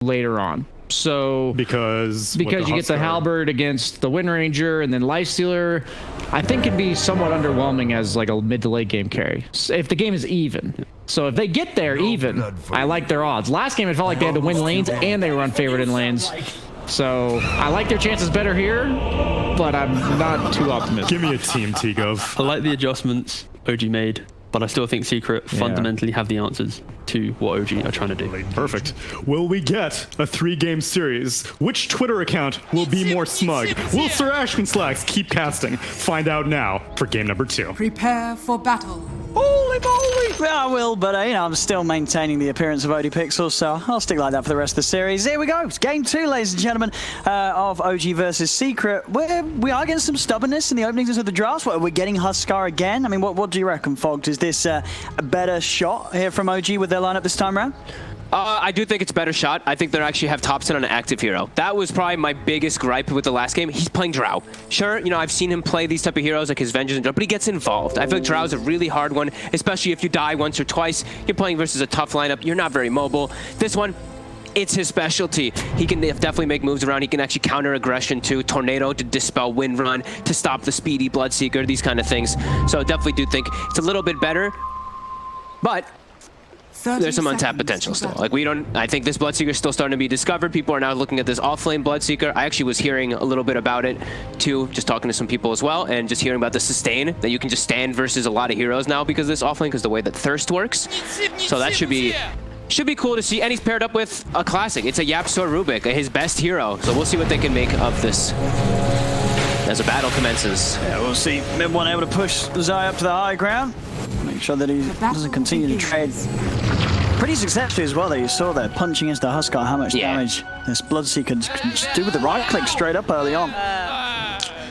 later on. So because you get the halberd against the Wind Ranger, and then Lifestealer, I think can be somewhat underwhelming as like a mid to late game carry if the game is even. So if they get there even, I like their odds. Last game it felt like they had to win lanes and they were unfavored in lanes. So I like their chances better here, but I'm not too optimistic. Give me a team, T-Gov. I like the adjustments OG made, but I still think Secret fundamentally have the answers to what OG are trying to do. Perfect. Will we get a 3-game series? Which Twitter account will be more smug? Will Sir Ashman Slacks keep casting? Find out now for game number 2. Prepare for battle. Holy moly! Yeah, I will, but you know, I'm still maintaining the appearance of OD Pixels, so I'll stick like that for the rest of the series. Here we go. It's game 2, ladies and gentlemen, of OG versus Secret. We are getting some stubbornness in the openings of the drafts. We're getting Huskar again. I mean, what do you reckon, Fogged? Is this a better shot here from OG with their lineup this time around? I do think it's a better shot. I think they actually have Thompson on an active hero. That was probably my biggest gripe with the last game. He's playing Drow. Sure, you know, I've seen him play these type of heroes like his Vengeance and Drow, but he gets involved. I feel like Drow is a really hard one, especially if you die once or twice. You're playing versus a tough lineup. You're not very mobile. This one, it's his specialty. He can definitely make moves around. He can actually counter aggression too. Tornado to dispel Wind Run, to stop the speedy Bloodseeker, these kind of things. So I definitely do think it's a little bit better, but there's some untapped potential still. Like I think this Bloodseeker is still starting to be discovered. People are now looking at this off-lane Bloodseeker. I actually was hearing a little bit about it too, just talking to some people as well, and just hearing about the sustain, that you can just stand versus a lot of heroes now because of this off-lane, because the way that Thirst works. So that should be cool to see. And he's paired up with a classic. It's a YapzOr Rubick, his best hero. So we'll see what they can make of this as the battle commences. Yeah, we'll see. Mid-1 able to push Zai up to the high ground. Make sure that he doesn't continue to trade. Pretty successfully as well, that you saw there, punching into Huskar, how much damage this Bloodseeker can just do with the right click straight up early on.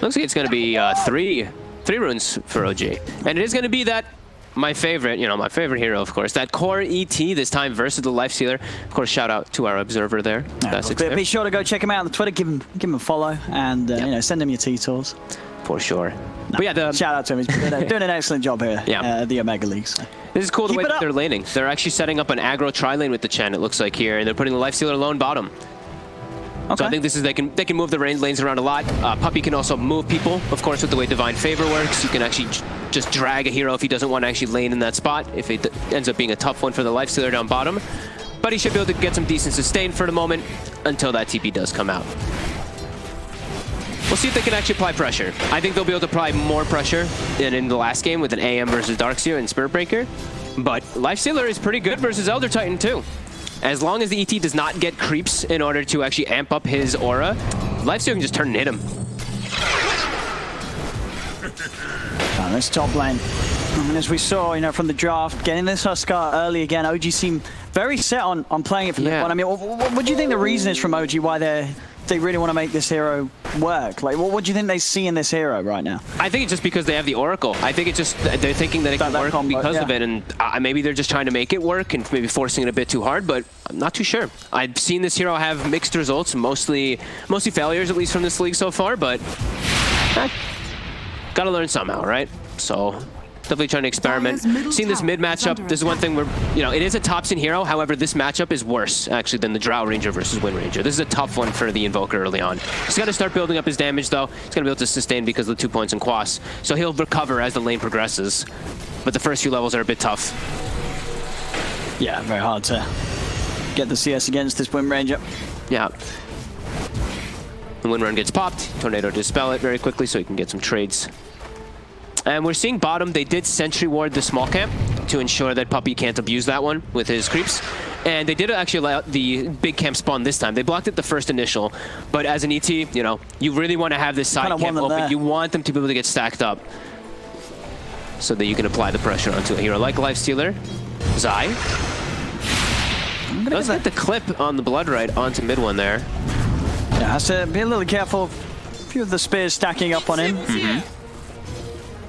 Looks like it's going to be three runes for OG. And it is going to be that, my favorite hero, of course, that core ET this time versus the Lifestealer. Of course, shout out to our observer there. Yeah, be sure to go check him out on Twitter, give him a follow, and you know, send him your T-Tours. For sure. No, but yeah, shout out to him. He's doing an excellent job here at the Omega League. So. This is cool the way that they're laning. They're actually setting up an aggro tri-lane with the Chen, it looks like here, and they're putting the Lifestealer lone bottom. Okay. So I think this is they can move the lanes around a lot. Puppey can also move people, of course, with the way Divine Favor works. You can actually just drag a hero if he doesn't want to actually lane in that spot, if it ends up being a tough one for the Lifestealer down bottom. But he should be able to get some decent sustain for the moment until that TP does come out. We'll see if they can actually apply pressure. I think they'll be able to apply more pressure than in the last game with an AM versus Darkseer and Spirit Breaker. But Lifestealer is pretty good versus Elder Titan too. As long as the ET does not get creeps in order to actually amp up his aura, Lifestealer can just turn and hit him. Oh, this top lane. And as we saw, you know, from the draft, getting this Huskar early again, OG seemed very set on playing it for this one. I mean, what do you think the reason is from OG why they really want to make this hero work? Like, what do you think they see in this hero right now? I think it's just because they have the Oracle. I think it's just they're thinking that it can work combo, because of it, and maybe they're just trying to make it work and maybe forcing it a bit too hard, but I'm not too sure. I've seen this hero have mixed results, mostly failures, at least from this league so far, but gotta learn somehow, right? So definitely trying to experiment. Seeing this mid matchup, this is one thing where, you know, it is a Thompson hero. However, this matchup is worse, actually, than the Drow Ranger versus Wind Ranger. This is a tough one for the Invoker early on. He's got to start building up his damage, though. He's going to be able to sustain because of the 2 points in Quas. So he'll recover as the lane progresses. But the first few levels are a bit tough. Yeah, very hard to get the CS against this Wind Ranger. Yeah. The Wind Run gets popped. Tornado to dispel it very quickly so he can get some trades. And we're seeing bottom, they did sentry ward the small camp to ensure that Puppey can't abuse that one with his creeps. And they did actually allow the big camp spawn this time. They blocked it the first initial, but as an ET, you know, you really want to have this side camp open. There. You want them to be able to get stacked up so that you can apply the pressure onto a hero like Lifestealer. Zai does get the clip on the Blood Right onto mid one there. Yeah, has to be a little careful. A few of the spears stacking up on him.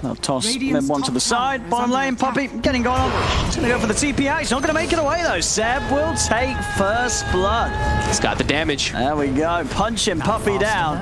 They'll toss mid one to the side. Bottom lane, Puppey getting going on. He's going to go for the TPA. He's not going to make it away, though. Seb will take first blood. He's got the damage. There we go. Punching Puppey down.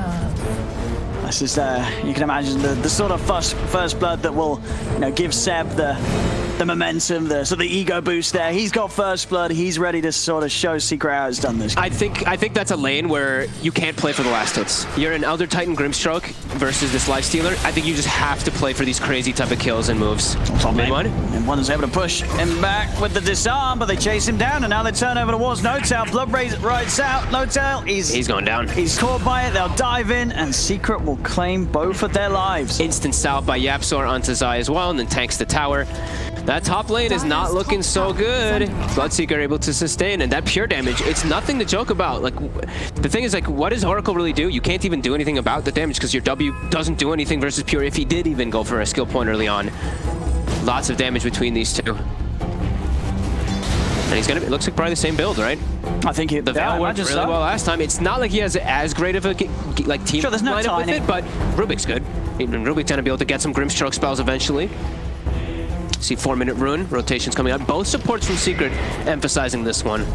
This is, you can imagine, the sort of first blood that will, you know, give Seb the the momentum, the sort of ego boost there. He's got first blood. He's ready to sort of show Secret how it's done this. I think that's a lane where you can't play for the last hits. You're an Elder Titan Grimstroke versus this Lifestealer. I think you just have to play for these crazy type of kills and moves. Mid one. And one is able to push him back with the disarm, but they chase him down, and now they turn over towards Notail. Blood Rays rides out. Notail, he's going down. He's caught by it. They'll dive in, and Secret will claim both of their lives. Instant salve by YapzOr onto Zai as well, and then tanks the tower. That top lane is not looking so good. Bloodseeker able to sustain, and that pure damage, it's nothing to joke about. Like, the thing is, like, what does Oracle really do? You can't even do anything about the damage because your W doesn't do anything versus pure if he did even go for a skill point early on. Lots of damage between these two. And he's gonna, it looks like probably the same build, right? I think the Veil worked really well last time. It's not like he has as great of a like team there's no lineup with it, but Rubick's good. Even Rubick's gonna be able to get some Grimstroke spells eventually. See 4-minute rune, rotations coming up. Both supports from Secret emphasizing this one.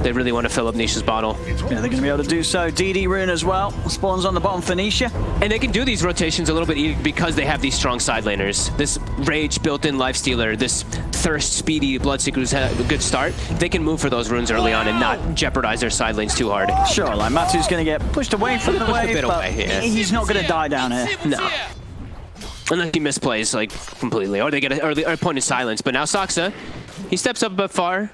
They really want to fill up Nisha's bottle. Yeah, they're going to be able to do so. DD rune as well. Spawns on the bottom for Nisha. And they can do these rotations a little bit easier because they have these strong side laners. This Rage built-in Lifestealer, this Thirst speedy Bloodseeker who's had a good start. They can move for those runes early on and not jeopardize their side lanes too hard. Sure, like Matu's going to get pushed away from the wave, but he's not going to die down here. No. Unless he misplays, like, completely. Or they get an early point in silence. But now Saksa, he steps up a bit far.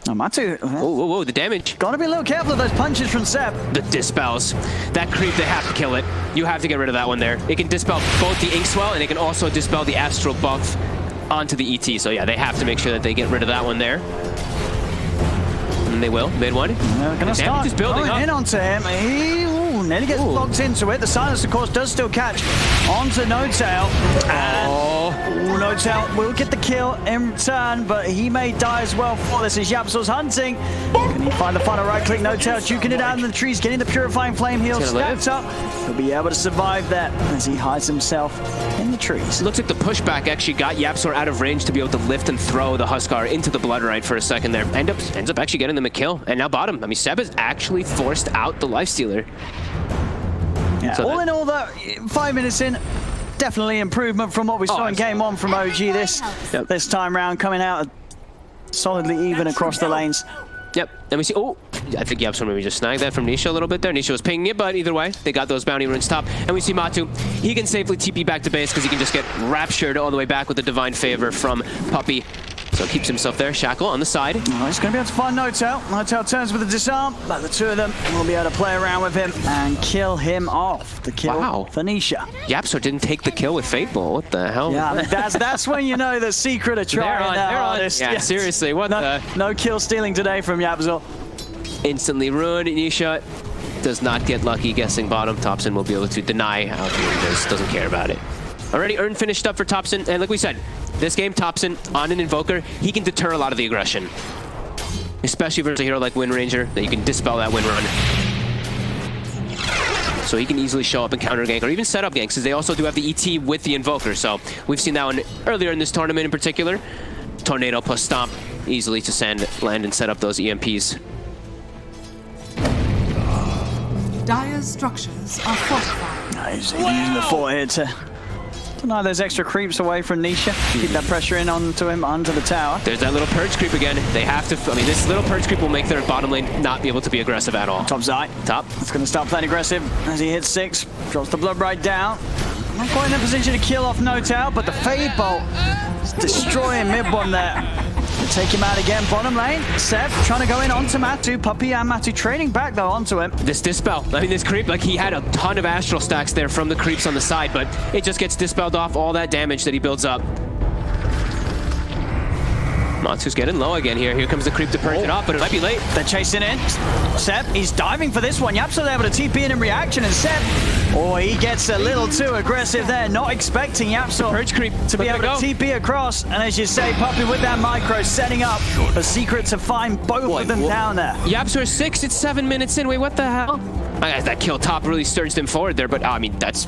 Oh, Matu. Whoa, the damage. Gotta be a little careful of those punches from Seb. The dispels. That creep, they have to kill it. You have to get rid of that one there. It can dispel both the Inkswell, and it can also dispel the Astral buff onto the ET. So yeah, they have to make sure that they get rid of that one there. And they will. Mid one. They're gonna start is building going up. in onto him. He nearly gets locked into it. The silence, of course, does still catch onto Notail. And Notail will get the kill in return, but he may die as well for this. As YapzOr's hunting. Can he find the final right click? Notail juking it out in the trees, getting the Purifying Flame heal stacked up. He'll be able to survive that as he hides himself in the trees. Looks like the pushback actually got YapzOr out of range to be able to lift and throw the Huskar into the Blood Rite for a second there. Ends up actually getting them a kill. And now bottom. I mean, Seb has actually forced out the Lifestealer. Yeah, so all in all, though, 5 minutes in, definitely improvement from what we saw in game one from OG this time round, coming out solidly even across the lanes. Yep, and we see, I think YapzOr maybe just snagged that from Nisha a little bit there. Nisha was pinging it, but either way, they got those bounty runes top. And we see Matu, he can safely TP back to base because he can just get raptured all the way back with the Divine Favor from Puppey. So keeps himself there. Shackle on the side. Oh, he's going to be able to find Notail. Notail turns with a disarm, but the two of them will be able to play around with him and kill him off. The kill for Nisha. YapzOr didn't take the kill with Fateball. What the hell? Yeah, I mean, that's when you know the Secret are trying their hardest. Yeah, seriously, what the? No kill stealing today from YapzOr. Instantly ruined. Nisha does not get lucky guessing bottom. Topson will be able to deny out here. Doesn't care about it. Already earned finished up for Topson, and like we said, this game, Topson, on an Invoker, he can deter a lot of the aggression. Especially versus a hero like Wind Ranger, that you can dispel that Wind Run. So he can easily show up and counter gank, or even set up ganks, because they also do have the ET with the Invoker. So we've seen that one earlier in this tournament in particular. Tornado plus Stomp, easily to land and set up those EMPs. Dire's structures are fortified. Nice, using the fort here to deny those extra creeps away from Nisha. Keep that pressure in onto him, onto the tower. There's that little Purge creep again. They have to, I mean, this little Purge creep will make their bottom lane not be able to be aggressive at all. Top Zai. Top. It's going to start playing aggressive as he hits 6. Drops the Blood Rite down. Not quite in a position to kill off Notail, but the Fade Bolt is destroying mid one there. Take him out again, bottom lane. Seb trying to go in onto Matu. Puppey and Matu trading back though onto him. This dispel, I mean this creep, like he had a ton of astral stacks there from the creeps on the side, but it just gets dispelled off all that damage that he builds up. Matu's getting low again here. Here comes the creep to purge it off, but it might be late. They're chasing in. Seb, he's diving for this one. YapzOr able to TP in reaction, and Seb, he gets a little too aggressive there. Not expecting YapzOr Purge creep to be able to TP across. And as you say, Puppey with that micro setting up a secret to find both of them down there. YapzOr 6, it's 7 minutes in. Wait, what the hell? That kill top really surged him forward there, but I mean, that's...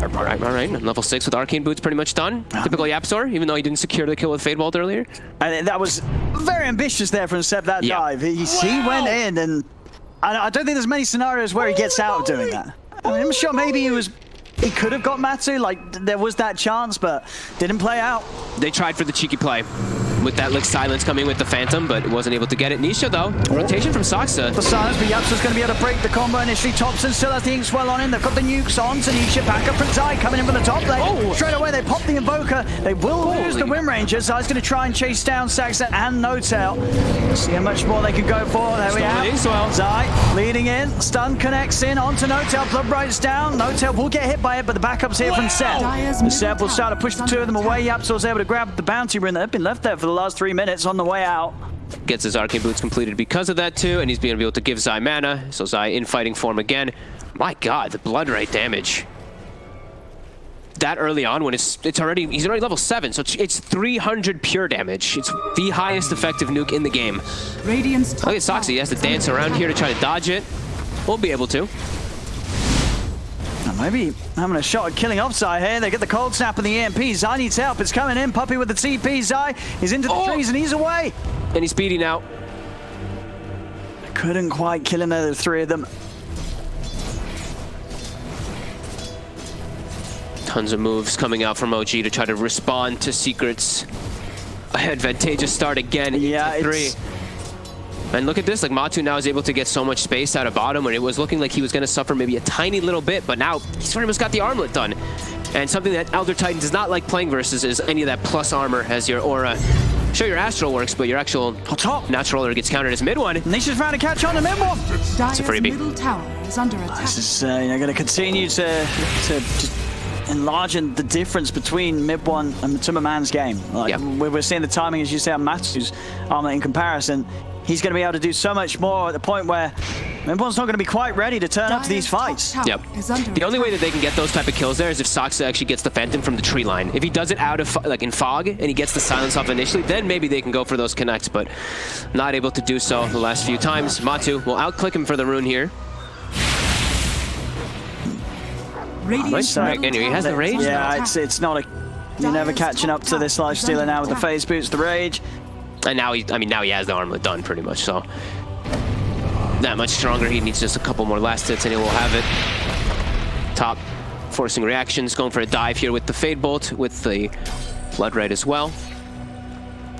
All right. Level 6 with Arcane Boots pretty much done. Typical YapzOr, even though he didn't secure the kill with Fade Bolt earlier. And that was very ambitious there from Seb, that dive. He went in, and I don't think there's many scenarios where he gets out of doing that. I mean, I'm sure maybe he was he could have got Matu. Like, there was that chance, but didn't play out. They tried for the cheeky play with that like silence coming with the Phantom, but wasn't able to get it. Nisha though, rotation from Saksa. The silence, but YapzOr's going to be able to break the combo initially. Thompson still has the Inkswell on him. They've got the nukes on. Tanisha back up from Zai coming in from the top lane. Oh. Straight away, they pop the Invoker. They will lose the Wind Ranger. Zai's going to try and chase down Saksa and No-Tail. See how much more they can go for. There we have Inkswell. Zai leading in. Stun connects in onto No-Tail. Blood Bright's down. No-Tail will get hit by it, but the backup's here from Seth. And Seth will start to push the two of them away. YapzOr's able to grab the bounty rune that have been left there for the last 3 minutes on the way out. Gets his arcane boots completed because of that too, and he's being able to give Zai mana. So Zai in fighting form again. My God, the blood rate damage. That early on, when he's already level 7, so it's 300 pure damage. It's the highest effective nuke in the game. Radiant's Look at Soxy, he has to dance around here to try to dodge it. We'll be able to. And maybe having a shot at killing off Zai here. They get the cold snap and the EMP. Zai needs help. It's coming in. Puppey with the TP. Zai is into the trees and he's away. And he's speedy now. Couldn't quite kill him there, the three of them. Tons of moves coming out from OG to try to respond to Secret's advantageous start again. Yeah, into 3. it's... And look at this, like Matu now is able to get so much space out of bottom when it was looking like he was going to suffer maybe a tiny little bit, but now he's pretty much got the armlet done. And something that Elder Titan does not like playing versus is any of that plus armor as your aura. Sure, your astral works, but your actual natural aura gets countered as mid one. Nisha's trying to catch on to mid one. Dyer's a freebie. middle tower is under attack. This is going to continue to just enlarge the difference between mid one and Matuma Man's game. Like, we're seeing the timing, as you say, on Matu's armlet in comparison. He's going to be able to do so much more at the point where Mid-one's not going to be quite ready to turn up to these fights. Yep. The only way that they can get those type of kills there is if Saksa actually gets the Phantom from the tree line. If he does it out of, like in Fog, and he gets the silence off initially, then maybe they can go for those connects, but not able to do so the last few times. Matu will outclick him for the rune here. Nice tag. Anyway, he has the rage. Yeah, it's not a... You're never catching up to this lifestealer now with the phase boots, the rage. And now now he has the armlet done pretty much, so that much stronger. He needs just a couple more last hits and he will have it. Top forcing reactions, going for a dive here with the Fade Bolt, with the Blood Red as well.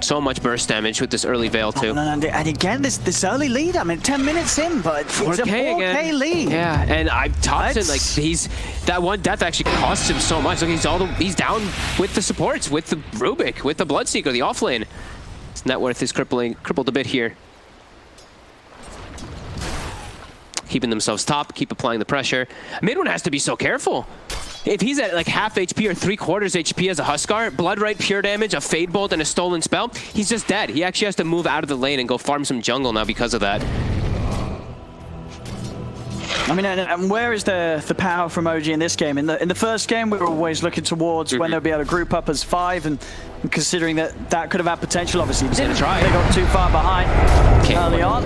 So much burst damage with this early Veil too. And again, this early lead, I mean 10 minutes in, but it's a 4K again. lead. Yeah, and Thompson, like that one death actually costs him so much. Like he's down with the supports, with the Rubick, with the Bloodseeker, the offlane. His net worth is crippled a bit here. Keeping themselves top, keep applying the pressure. Mid-one has to be so careful. If he's at like half HP or 3/4 HP as a Huskar, Blood Right, pure damage, a Fade Bolt, and a Stolen Spell, he's just dead. He actually has to move out of the lane and go farm some jungle now because of that. I mean, and where is the power from OG in this game? In the first game, we were always looking towards when they'll be able to group up as 5, and considering that could have had potential, obviously. They didn't try. They got too far behind early on.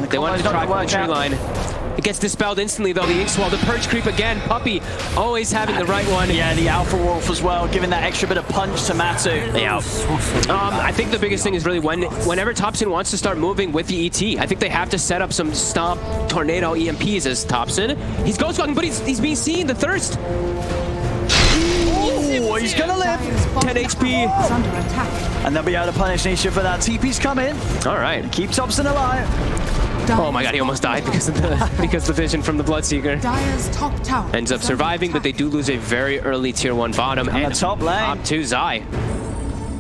They wanted to try for the tree line. It gets dispelled instantly, though, the Inkswell. The Purge Creep again. Puppey always having the right one. Yeah, the Alpha Wolf as well, giving that extra bit of punch to Matu. Yeah. I think the biggest thing is really whenever Thompson wants to start moving with the ET, I think they have to set up some Stomp, Tornado, EMPs as Thompson. He's Ghost Walking, but he's being seen. The Thirst. Oh, he's going to live. 10 HP. And they'll be able to punish Nisha for that. TP's come in. All right. Keep Thompson alive. Oh my god, he almost died because of the vision from the Bloodseeker. Dyer's top tower ends up surviving, but they do lose a very early tier 1 bottom. And the top lane. Top 2 Zai.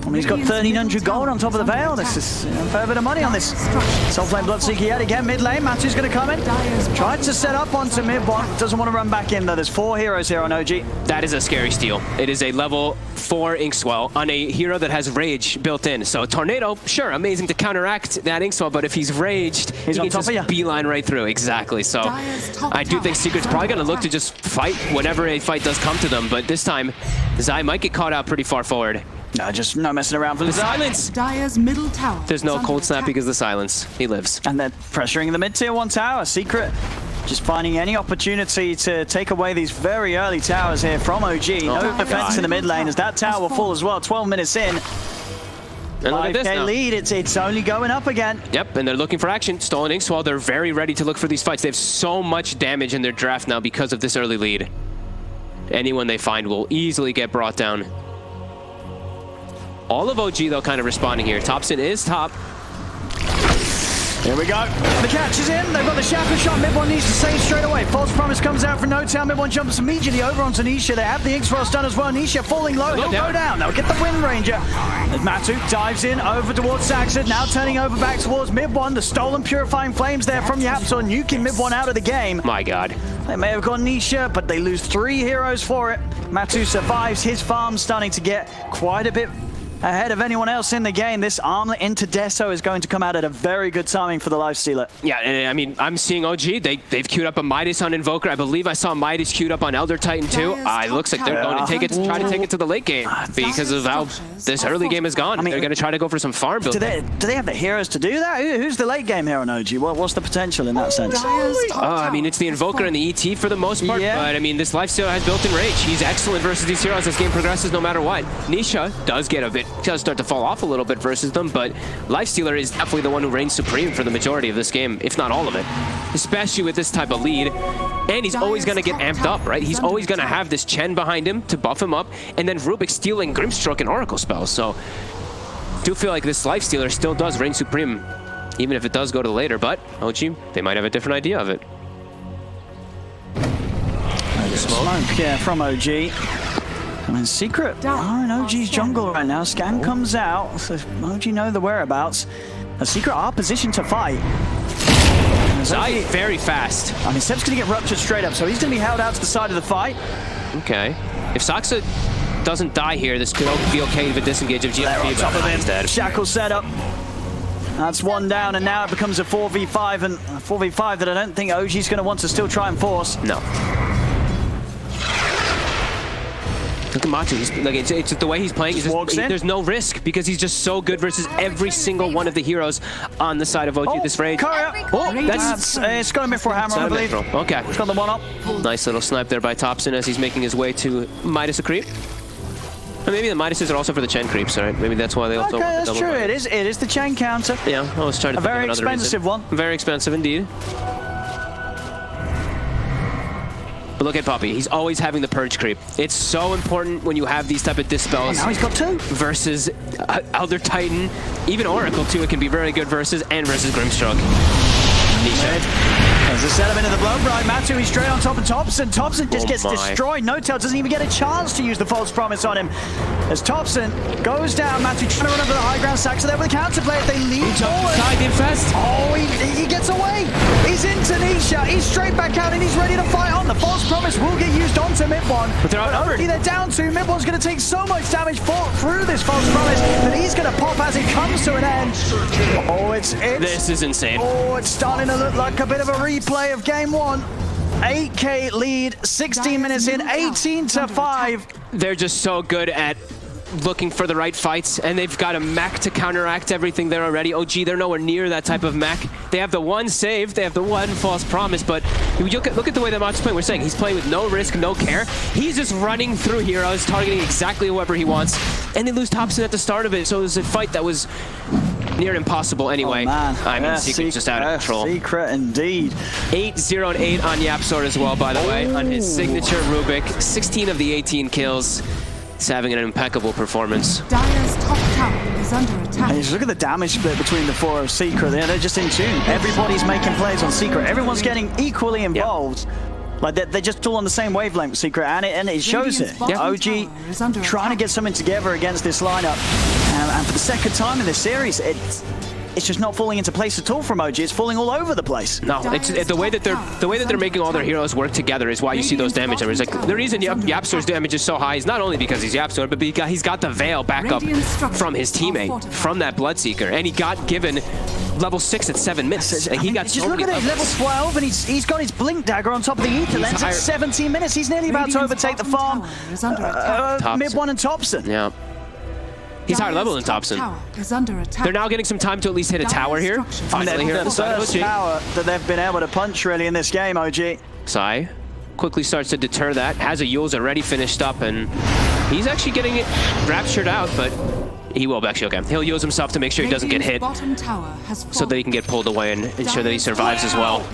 I mean, he's got 1,300 gold on top of the Veil. This is a fair bit of money on this. Soul Flame Bloodseeker yet again, mid lane. Matu's going to come in. Tried to set up onto mid one. Doesn't want to run back in, though. There's 4 heroes here on OG. That is a scary steal. It is a level 4 Inkswell on a hero that has Rage built in. So Tornado, sure, amazing to counteract that Inkswell, but if he's raged, he can just beeline right through. Exactly. So I do think Secret's probably going to look to just fight whenever a fight does come to them, but this time, Zai might get caught out pretty far forward. No, just no messing around for the silence. Dyer's middle tower. There's no cold snap because of the silence. He lives. And they're pressuring the mid-tier 1 tower. Secret just finding any opportunity to take away these very early towers here from OG. No defense in the mid lane as that tower will fall as well. 12 minutes in. And look at this now. Lead, it's only going up again. Yep, and they're looking for action. Stolen Inkswell, they're very ready to look for these fights. They have so much damage in their draft now because of this early lead. Anyone they find will easily get brought down. All of OG, though, kind of responding here. Thompson is top. Here we go. The catch is in. They've got the shackle shot. Mid-1 needs to save straight away. False promise comes out from No Town. Mid-1 jumps immediately over onto Nisha. They have the X-Frost done as well. Nisha falling low. He'll go down. They'll get the Wind Ranger. As Matu dives in over towards Saxon. Now turning over back towards Mid-1. The stolen Purifying Flames there from YapzOr, nuking Mid-1 out of the game. My God. They may have gone Nisha, but they lose 3 heroes for it. Matu survives. His farm starting to get quite a bit ahead of anyone else in the game. This armlet into Deso is going to come out at a very good timing for the Lifestealer. Yeah, and I mean, I'm seeing OG. They've queued up a Midas on Invoker. I believe I saw Midas queued up on Elder Titan too. It looks like they're going to take it, try to take it to the late game because of how this early game has gone. I mean, they're going to try to go for some farm build. Do they have the heroes to do that? Who's the late game hero on OG? What's the potential in that sense? I mean, it's the Invoker and the ET for the most part, but I mean, this Lifestealer has built-in rage. He's excellent versus these heroes as game progresses no matter what. Nisha does start to fall off a little bit versus them, but Lifestealer is definitely the one who reigns supreme for the majority of this game, if not all of it, especially with this type of lead. And he's always going to get amped up, right? He's always going to have this Chen behind him to buff him up, and then Rubick stealing Grimstroke and Oracle spells. So I do feel like this Lifestealer still does reign supreme, even if it does go to later, but OG, they might have a different idea of it. Smoke, yeah, from OG. I mean, Secret are in OG's jungle right now. Scan comes out, so OG know the whereabouts. Secret are positioned to fight. Zai very fast. I mean, Seb's going to get ruptured straight up, so he's going to be held out to the side of the fight. Okay. If Saksa doesn't die here, this could be okay with disengage of GFP. On top of him. Shackle setup. That's one down, and now it becomes a 4v5, and a 4v5 that I don't think OG's going to want to still try and force. No. Look at Matu. Like it's the way he's playing. There's no risk because he's just so good versus every single one of the heroes on the side of OG. This raid. It's got a mid for a hammer, I believe. Okay. It's got the one up. Nice little snipe there by Thompson as he's making his way to Midas a creep. And maybe the Midases are also for the Chen creeps, right? Maybe that's why they also. Okay, that's true. It is the Chen counter. Yeah, I was trying to. A very expensive one. Very expensive indeed. But look at Poppy. He's always having the purge creep. It's so important when you have these type of dispels. Now he's got 2. Versus Elder Titan, even Oracle too. It can be very good versus Grimstroke. There's a setup into the blow. Right, Matu, he's straight on top of Thompson. Thompson just gets destroyed. No Tail doesn't even get a chance to use the false promise on him. As Thompson goes down, Matu trying to run over the high ground. Saxon there with the counterplay. They lead forward. Oh, he gets away. He's into Nisha. He's straight back out and he's ready to fight on. The false promise will get used onto Mid-1. But they're outnumbered. They're down to. Mid-1's going to take so much damage through this false promise that he's going to pop as it comes to an end. Oh, this is insane. Oh, it's starting to look like a bit of a replay of game 1. 8K lead, 16 minutes in, 18-5. They're just so good at looking for the right fights, and they've got a mech to counteract everything there already. OG, they're nowhere near that type of mech. They have the one save, they have the one false promise, but look at the way that Matu's playing. We're saying he's playing with no risk, no care. He's just running through heroes, targeting exactly whoever he wants, and they lose Thompson at the start of it, so it was a fight that was near impossible anyway. Oh, man. I mean, Secret's just out of control. Secret indeed. 8-0 and 8 on YapzOr as well, by the way, on his signature Rubick. 16 of the 18 kills. He's having an impeccable performance. Dire's top tower is under attack. And just look at the damage split between the 4 of Secret. They're just in tune. Everybody's making plays on Secret. Everyone's getting equally involved. Yep. Like they're just all on the same wavelength, Secret, and it shows it. Yeah. OG trying to get something together against this lineup, and for the second time in this series, it's just not falling into place at all from OG. It's falling all over the place. No, it's the way that they're making all their heroes work together is why you see those damage numbers. Like the reason YapzOr's damage is so high is not only because he's YapzOr, but because he's got the Veil back up from his teammate, from that Bloodseeker, and he got given level 6 at 7 minutes. And he got just look at it, level 12, and he's got his Blink Dagger on top of the Ether Lens at 17 minutes. He's nearly about to overtake the farm. Mid-1 and Thompson. Yeah. He's higher level than Thompson. They're now getting some time to at least hit a tower here. Finally here on the side of OG. Tower that they've been able to punch really in this game, OG. Sai quickly starts to deter that. Has a Yule's already finished up, and he's actually getting it raptured out, but he will actually, okay. He'll use himself to make sure he doesn't get hit so that he can get pulled away and ensure that he survives as well.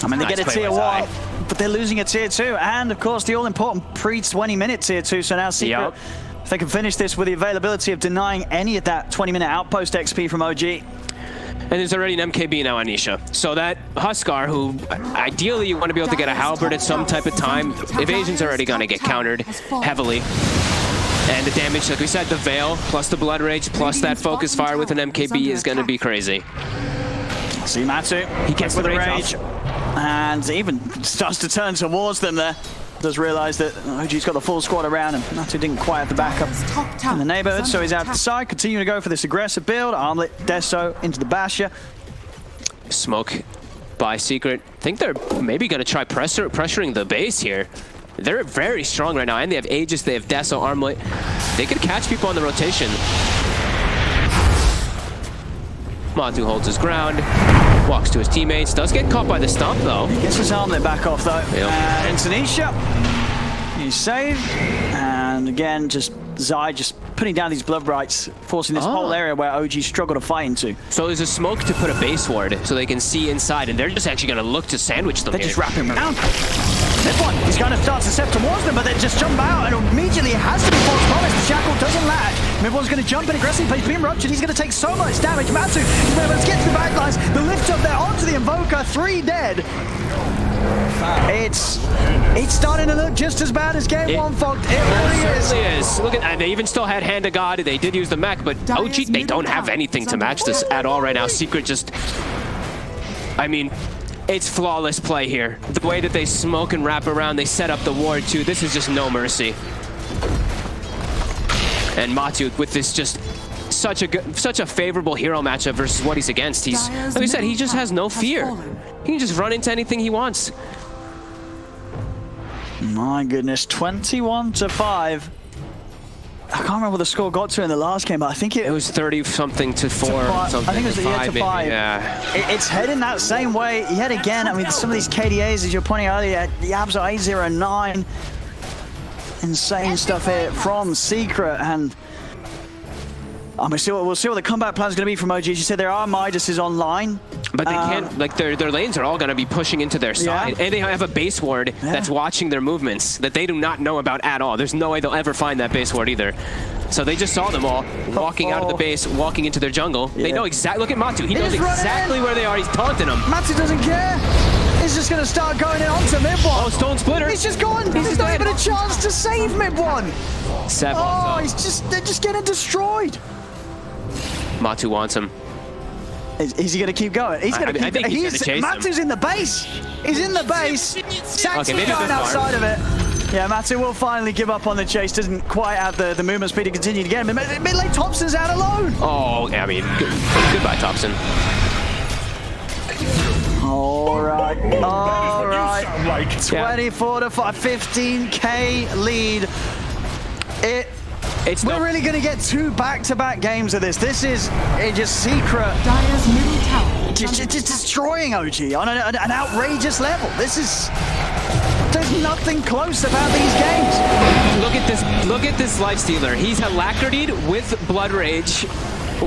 I mean, they get a tier 1. but they're losing a tier 2, and of course the all-important pre-20-minute tier 2, so now Secret, Yep. if they can finish this with the availability of denying any of that 20-minute outpost XP from OG. And there's already an MKB now on Nisha. So that Huskar, who ideally you want to be able to get a halberd at some type of time, evasion's already going to get countered heavily. And the damage, like we said, the Veil, plus the Blood Rage, plus that Focus Fire with an MKB is going to be crazy. See Matsu, He gets with the the rage rage, and even starts to turn towards them there. Does realize that OG's got the full squad around him. Matsu didn't quite have the backup in the neighborhood, so he's out to the side, continuing to go for this aggressive build. Armlet, Deso into the Basher. Smoke by Secret. I think they're maybe going to try pressuring the base here. They're very strong right now, and they have Aegis, they have Deso, Armlet. They could catch people on the rotation. Matu holds his ground, walks to his teammates, does get caught by the stomp though. Gets his armlet back off though. Yep. And Tanisha, he's saved. And again, just Zai just putting down these blood rights, forcing this whole area where OG struggle to fight into. So there's a smoke to put a base ward so they can see inside, and they're just actually going to look to sandwich them. They're here. just wrapping around. This one, he's going to start to step towards them, but they just jump out, and immediately it has to be false promise. The shackle doesn't latch. Everyone's going to jump in aggressively, he's being ruptured. He's going to take so much damage. Matsu, let's get to the backlines. The lift up there onto the Invoker, 3 dead. It's starting to look just as bad as game 1, Fogged. It really is. Certainly is. Look at, they even still had hand to God. They did use the mech, but OG, they don't have anything to match this at all right now. Secret just, I mean, it's flawless play here. The way that they smoke and wrap around, they set up the ward too. This is just no mercy. And Matu with this just such a favorable hero matchup versus what he's against. He's, like I said, he just has no fear. He can just run into anything he wants. My goodness, 21-5. I can't remember what the score got to in the last game, but I think it was 30-something to 4. I Something think it was to the 5, to 5. maybe. Yeah. It's heading that same way yet again. I mean, some of these KDAs, as you're pointing out earlier, the YapzOr 809. Insane stuff here from Secret, and we'll see what the comeback plan is going to be from OG. As you said, there are Midases online. But they can't, like their lanes are all going to be pushing into their side. And they have a base ward that's watching their movements that they do not know about at all. There's no way they'll ever find that base ward either. So they just saw them all walking out of the base, walking into their jungle. They know exactly, look at Matu. He knows exactly where they are. He's taunting them. Matu doesn't care. He's just going to start going in onto mid one. Oh, Stone Splitter. He's just gone. He's not even a chance to save mid one. 7. Oh, they're just getting destroyed. Matu wants him. Is he going to keep going? He's going to keep I think he's going to chase him. Matu's in the base. He's in the base. Saxon's maybe going this outside of it. Yeah, Matu will finally give up on the chase. Doesn't quite have the movement speed to continue to get him. Mid lane Thompson's out alone. Oh, I mean, goodbye, Thompson. All right. 24-5, 15K lead. We're really going to get 2 back-to-back games of this. This is just Secret. Dire's middle tower. Just destroying OG on an outrageous level. There's nothing close about these games. Look at this Lifestealer. He's Alacrity'd with Blood Rage.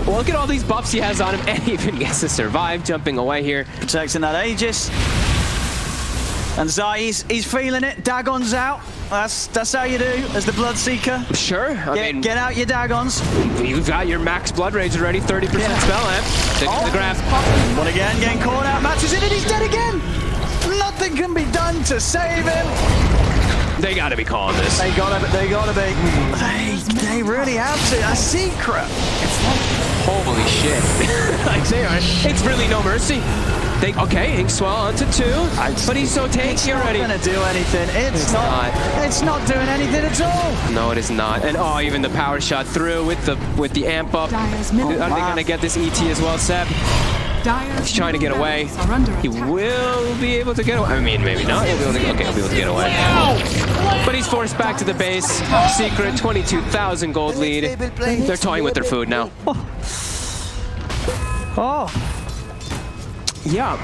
Look at all these buffs he has on him, and he even gets to survive, jumping away here. Protecting that Aegis. And Zai, he's feeling it. Dagon's out. That's how you do as the Bloodseeker. Sure. Get out your Dagons. You've got your max Blood Rage already, 30% spell amp. The grab. One again, getting caught out. Match is in it, he's dead again. Nothing can be done to save him. They gotta be calling this. They gotta be. They really have to. A Secret. Holy shit. Like they are. It's really no mercy. Okay, Inkswell onto 2, but he's so tanky already. It's not gonna do anything. It's not doing anything at all. No, it is not. And even the power shot through with the amp up. Are they gonna get this ET as well, Seb? He's trying to get away. He will be able to get away. I mean, maybe not. He'll be able to get away. But he's forced back to the base. Secret, 22,000 gold lead. They're toying with their food now. Oh. Yeah.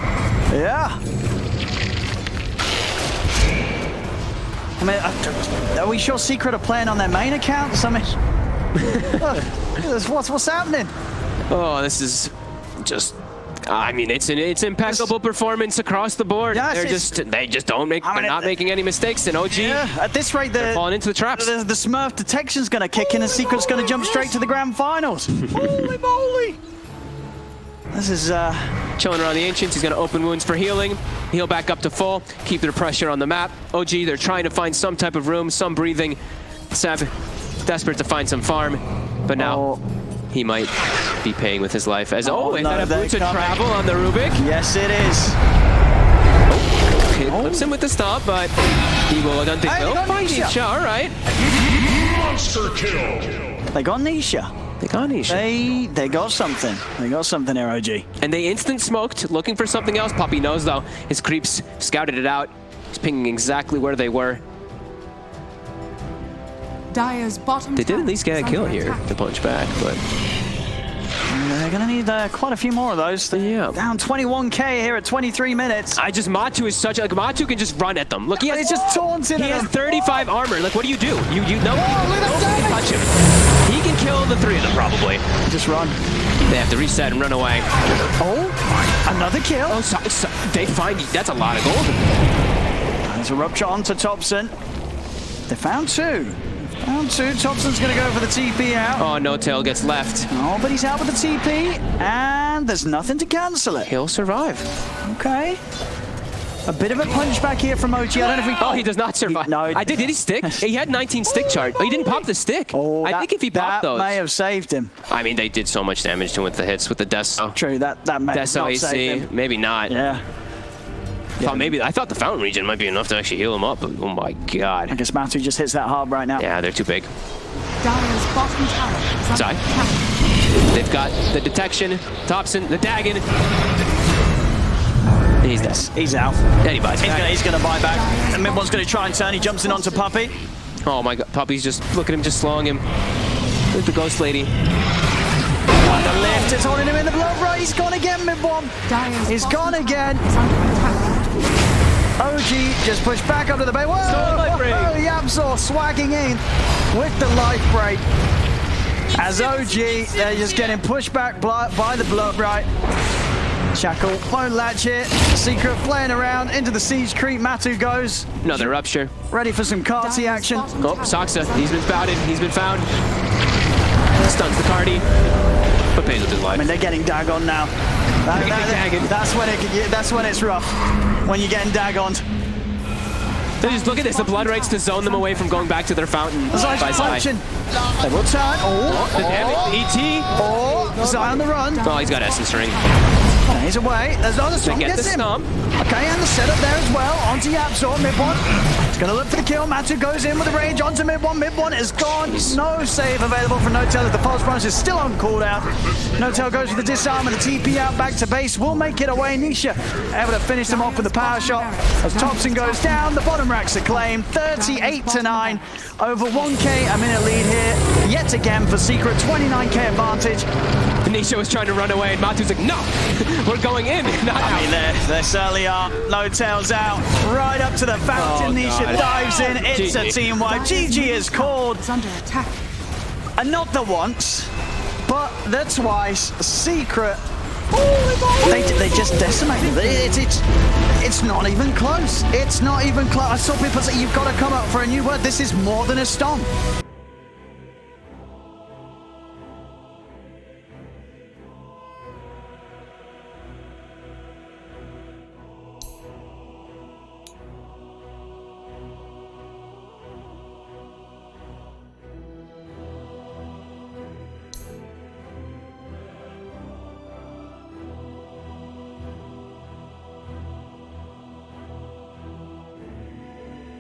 I mean, are we sure Secret are playing on their main accounts? I mean, what's happening? Oh, this is just I mean, it's impeccable performance across the board. Yes, They just don't make. They're not making any mistakes. And OG, Yeah, at this rate, they're falling into the traps. the Smurf detection's going to kick in, and Secret's going to jump straight to the grand finals. Holy moly! This is Chilling around the Ancients. He's going to open wounds for healing. Heal back up to full. Keep their pressure on the map. OG, they're trying to find some type of room, some breathing. Seb, desperate to find some farm, but now he might be paying with his life. As no, is that a they're boot to coming. travel on the Rubick? yes, it is. Okay, clips him with the stop, but he will. I don't think Hey, they'll they got find Nisha. Nisha. All right. Monster kill. They got Nisha. They got Nisha. They got something. They got something here, OG. And they instant smoked, looking for something else. Puppy knows, though. His creeps scouted it out. He's pinging exactly where they were. Dire's bottom They did tower at least get is a kill under here attack. to punch back, but They're going to need quite a few more of those. Yeah. Down 21k here at 23 minutes. Matu is such like Matu can just run at them. Look, he has He's just taunting he at has them. 35 armor. Like, what do? You no look at nobody that can touch him. He can kill the three of them probably. Just run. They have to reset and run away. Oh, another kill. Oh, they find that's a lot of gold. There's a rupture onto Thompson. They found two. Thompson's going to go for the TP out. Oh, No Tail gets left. Oh, but he's out with the TP, and there's nothing to cancel it. He'll survive. Okay. A bit of a punch back here from OG. I don't know if we... Oh, he does not survive. No. Did he stick? He had 19 stick charge. Oh, he didn't pop the stick. Oh, I think if he popped that those. may have saved him. I mean, they did so much damage to him with the hits, with the Deso. True, that may have Deso not AC, saved him. maybe not. Yeah. I thought the fountain region might be enough to actually heal him up, but oh my I god. guess Matu just hits that hard right now. Yeah, they're too big. Dire's bottom tower is under Sorry. attack. They've got the detection, Thompson, the Dagon. He's dead. He's out. Anybody's back. He's gonna buy back. And Mid1's gonna try and turn. He jumps in onto Puppy. Oh my god, Puppy's just, look at him just slowing him. Look at the ghost lady. On the lift, it's holding him in the blood right. He's gone again, Mid1. Dire's He's bottom gone tower again. is under attack. OG just pushed back up to the bay. Whoa! life break. YapzOr swagging in with the life break. As OG, they're just getting pushed back by the blood right. Shackle won't latch it. Secret playing around into the siege creep. Matu goes. Another rupture. Ready for some Carty Dire's action. bottom Oh, tower Saksa, is he's under been spouted, he's been found. Stuns the Cardi, but pays with his life. I mean, they're getting Dagon now. That's when it's rough. When you're getting Dagoned. They just look at this, the blood rights to zone them away from going back to their fountain. Zion's By Zai. punching. They will turn. The damage, ET. Oh, Zion on the run. Oh, he's got Essence Ring. He's away. There's another They storm. get the Gets him. stomp. Okay, and the setup there as well. Onto YapzOr, Mid1. He's going to look for the kill. Matu goes in with the range onto Mid1. Mid1 is gone. No save available from No Tail. The pulse punch is still on cooldown. No Tail goes for the disarm and the TP out back to base. Will make it away. Nisha able to finish them off with the power shot. As Thompson goes down, the bottom racks are claimed. 38-9. Over 1k a minute lead here. Yet again for Secret. 29k advantage. Nisha was trying to run away, and Matu's like, no, we're going in, not I mean, out. they certainly are. No Tails out. Right up to the fountain. Oh, Nisha God. dives in. It's a GG. team wipe. GG is called. It's under attack. And not the once, but the twice. Secret. They just decimated. It's not even close. It's not even close. I saw people say, you've got to come up for a new word. This is more than a stomp.